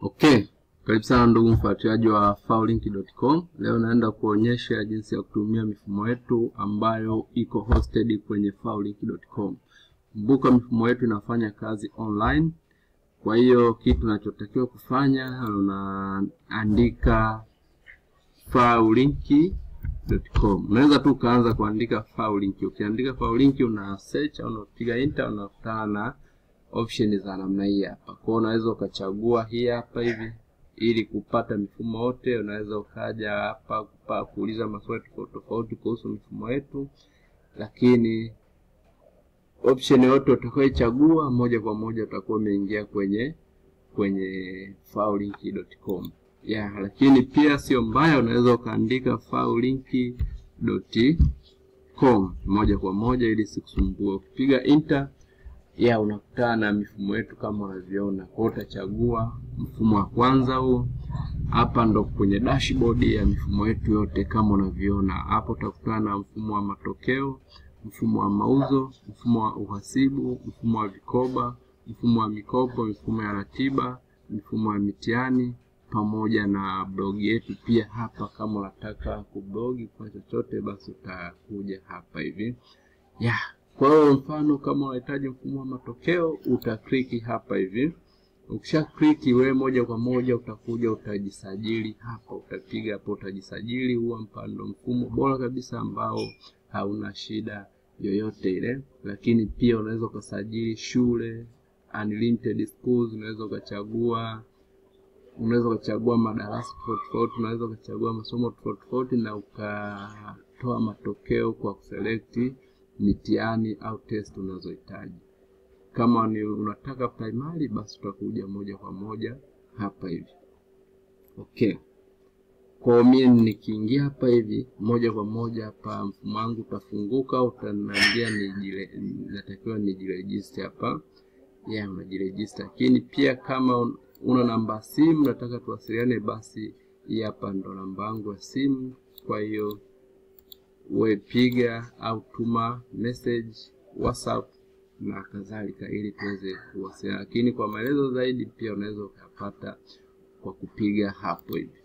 Okay, karibu sana ndugu mfuatiliaji wa faulink.com. Leo naenda kuonyesha jinsi ya kutumia mifumo yetu ambayo iko hosted kwenye faulink.com. Kumbuka mifumo yetu inafanya kazi online. Kwa hiyo kitu tunachotakiwa kufanya, unaandika faulink.com. Unaweza tu kaanza kuandika faulink. Ukiandika faulink una search au unapiga enter, unakutana na option za namna hii hapa. Kwa unaweza ukachagua hii hapa hivi ili kupata mifumo yote. Unaweza ukaja hapa kuuliza maswali tofauti kuhusu mifumo yetu, lakini option yote utakayochagua moja kwa moja utakuwa umeingia kwenye faulink.com. Lakini pia sio mbaya, unaweza ukaandika faulink.com moja kwa moja ili sikusumbue. Ukipiga enter unakutana na mifumo yetu kama unavyoona. Kwa utachagua mfumo wa kwanza huu. Hapa ndo kwenye dashboard ya mifumo yetu yote kama unavyoona. Hapo utakutana na mfumo wa matokeo, mfumo wa mauzo, mfumo wa uhasibu, mfumo wa vikoba, mfumo wa mikopo, mfumo ya ratiba, mfumo wa mitihani pamoja na blog yetu pia hapa. Kama unataka kublogi kwa chochote basi utakuja hapa hivi. Kwa hiyo mfano kama unahitaji mfumo wa matokeo utakliki hapa hivi. Ukisha kliki wewe moja kwa moja utakuja utajisajili hapa. Utapiga hapo utajisajili. Huwa mpando mfumo bora kabisa ambao hauna shida yoyote ile. Lakini pia unaweza kusajili shule, unlimited schools, unaweza ukachagua madarasa tofauti, unaweza ukachagua masomo tofauti na ukatoa matokeo kwa kuselect mitihani au test unazohitaji. Kama ni unataka primary basi utakuja moja kwa moja hapa hivi. Okay. Kwa mimi nikiingia hapa hivi moja kwa moja hapa mfumo wangu utafunguka, utaniambia natakiwa nijiregister hapa. Unajiregister. Lakini pia kama una namba simu nataka tuwasiliane basi hii hapa ndo namba yangu ya simu. Kwa hiyo wewe piga au tuma message WhatsApp na kadhalika ili tuweze kuwasiliana. Lakini kwa maelezo zaidi pia unaweza ukapata kwa kupiga hapo hivi.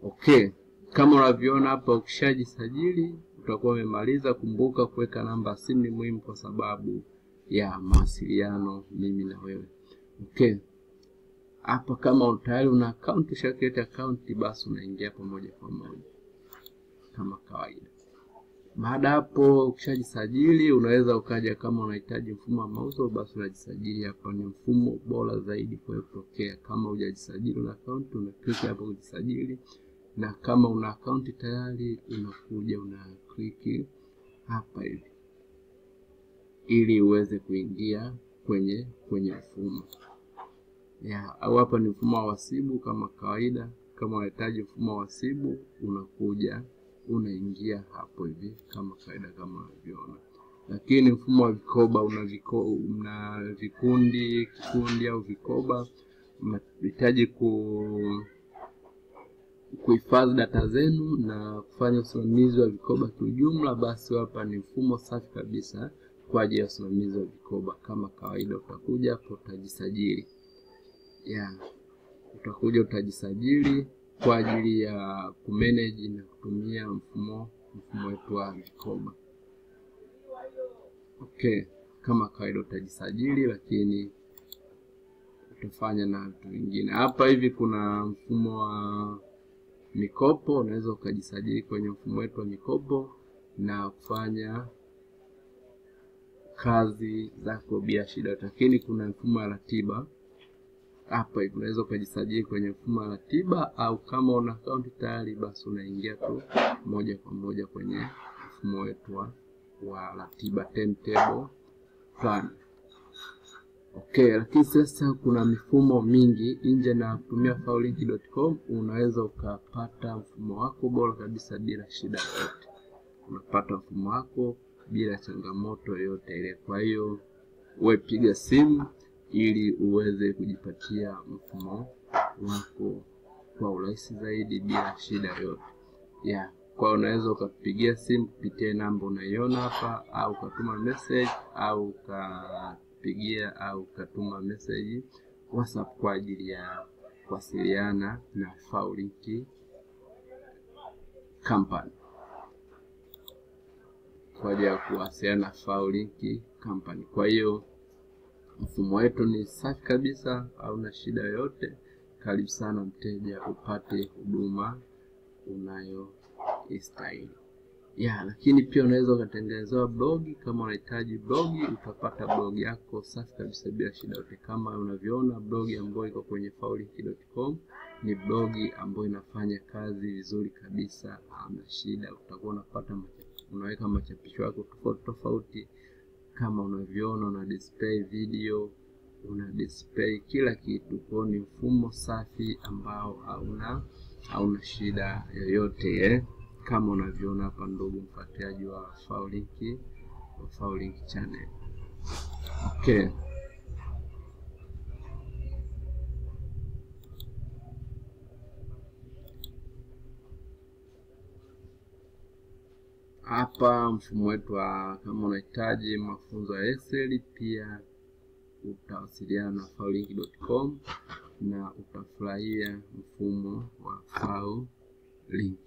Okay, kama unavyoona hapa ukishajisajili utakuwa umemaliza. Kumbuka kuweka namba simu ni muhimu kwa sababu ya mawasiliano mimi na wewe. Okay. Hapa kama tayari una account, ushakreate account basi unaingia pamoja kwa moja kama kawaida. Baada hapo ukishajisajili unaweza ukaja kama unahitaji mfumo wa mauzo basi unajisajili hapa. Ni mfumo bora zaidi kwa kutokea. Kama hujajisajili una account unaklik hapo kujisajili, na kama una account tayari unakuja una click hapa hivi ili uweze kuingia kwenye mfumo. Au hapa ni mfumo wa wasibu kama kawaida. Kama unahitaji mfumo wa wasibu unakuja unaingia hapo hivi kama kawaida kama unavyoona. Lakini mfumo wa vikoba una kikundi au vikoba, unahitaji kuhifadhi data zenu na kufanya usimamizi wa vikoba kwa ujumla, basi hapa ni mfumo safi kabisa kwa ajili ya usimamizi wa vikoba. Kama kawaida utakuja hapo utajisajili. Utakuja utajisajili kwa ajili ya kumanage na kutumia mfumo wetu wa vikoba. Okay, kama kawaida utajisajili, lakini utafanya na vitu vingine. Hapa hivi kuna mfumo wa mikopo, unaweza ukajisajili kwenye mfumo wetu wa mikopo na kufanya kazi zako bila shida. Lakini kuna mfumo wa ratiba. Hapa hivi unaweza ukajisajili kwenye mfumo wa ratiba, au kama una account tayari basi unaingia tu moja kwa moja kwenye mfumo wetu wa ratiba, timetable plan. Okay, lakini sasa kuna mifumo mingi nje na kutumia faulink.com. Unaweza ukapata mfumo wako bora kabisa bila shida yoyote. Unapata mfumo wako bila changamoto yoyote ile. Kwa hiyo wewe piga simu ili uweze kujipatia mfumo wako kwa urahisi zaidi bila shida yoyote. Kwa unaweza ukapigia simu kupitia namba unaiona hapa, au ukatuma message, au ukapigia au ukatuma message WhatsApp kwa ajili ya kuwasiliana na Faulink Company. Kwa ajili ya kuwasiliana na Faulink Company. Kwa hiyo mfumo wetu ni safi kabisa, hauna shida yoyote. Karibu sana mteja upate huduma unayoistahili. Lakini pia unaweza ukatengenezewa blogi. Kama unahitaji blogi, utapata blogi yako safi kabisa bila shida yote. Kama unavyoona blogi ambayo iko kwenye faulink.com ni blogi ambayo inafanya kazi vizuri kabisa, hamna shida. Utakuwa unapata unaweka machapisho yako tofauti tofauti. Kama unavyoona, una display video, una display kila kitu. Kwa ni mfumo safi ambao hauna shida yoyote kama unavyoona hapa, ndugu mfuatiliaji wa Faulink channel. Hapa mfumo wetu kama unahitaji mafunzo ya Excel, pia utawasiliana na faulink.com na utafurahia mfumo wa Faulink.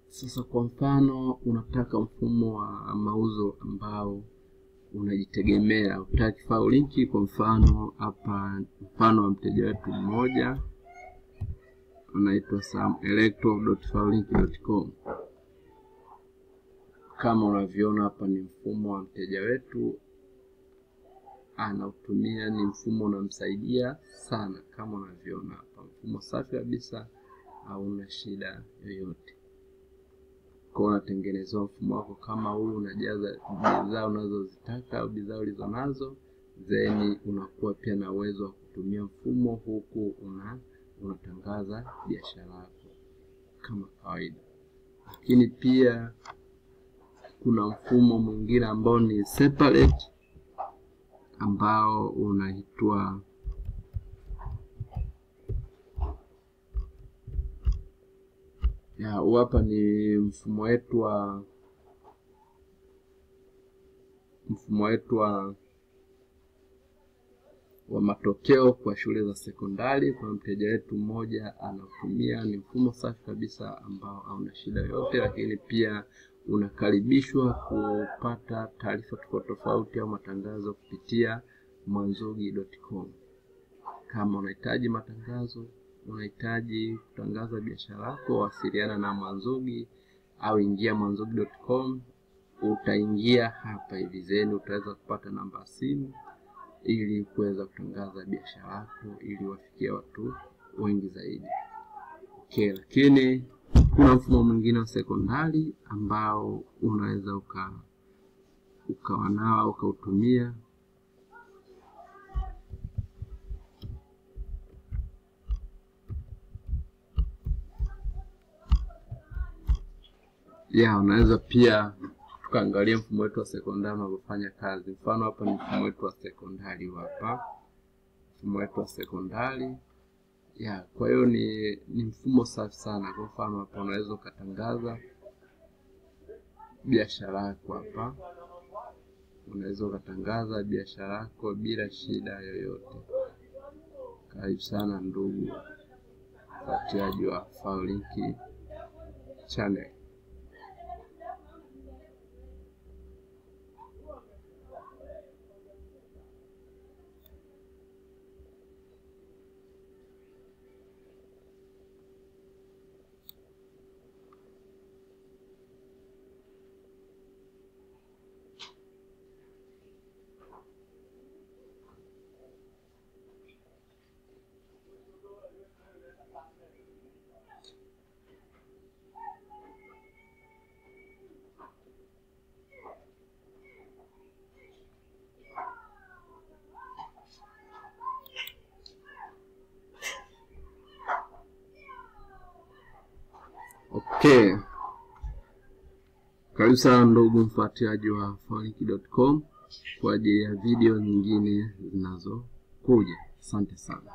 Sasa kwa mfano unataka mfumo wa mauzo ambao unajitegemea, utaki Faulink. Kwa mfano hapa, mfano wa mteja wetu mmoja anaitwa samelectro.faulink.com. Kama unavyoona hapa ni mfumo wa mteja wetu anautumia, ni mfumo unamsaidia sana. Kama unavyoona hapa, mfumo safi kabisa, hauna shida yoyote. Kwa unatengeneza mfumo wako kama huu, unajaza bidhaa unazozitaka au bidhaa ulizonazo, then unakuwa pia na uwezo wa kutumia mfumo huku unatangaza biashara yako kama kawaida. Lakini pia kuna mfumo mwingine ambao ni separate, ambao unaitwa hapa ni mfumo wetu wa matokeo kwa shule za sekondari. Kwa mteja wetu mmoja anatumia, ni mfumo safi kabisa ambao hauna shida yote. Lakini pia unakaribishwa kupata taarifa tofauti au matangazo kupitia mwanzugi.com. Kama unahitaji matangazo, unahitaji kutangaza biashara yako, wasiliana na Mwanzugi au ingia mwanzugi.com. Utaingia hapa hivi, zeni utaweza kupata namba ya simu ili kuweza kutangaza biashara yako ili wafikie watu wengi zaidi. Lakini kuna mfumo mwingine wa sekondari ambao unaweza ukawa nao ukautumia. Unaweza pia tukaangalia mfumo wetu wa sekondari unavyofanya kazi. Mfano hapa ni mfumo wetu wa sekondari hapa. Mfumo wetu wa sekondari. Kwa hiyo ni mfumo safi sana. Kwa mfano hapa unaweza ukatangaza biashara yako hapa. Unaweza ukatangaza biashara yako bila shida yoyote. Karibu sana ndugu mfuatiliaji wa Faulink channel. Karibu sana ndugu mfuatiliaji wa faulink.com kwa ajili ya video nyingine zinazokuja. Asante sana.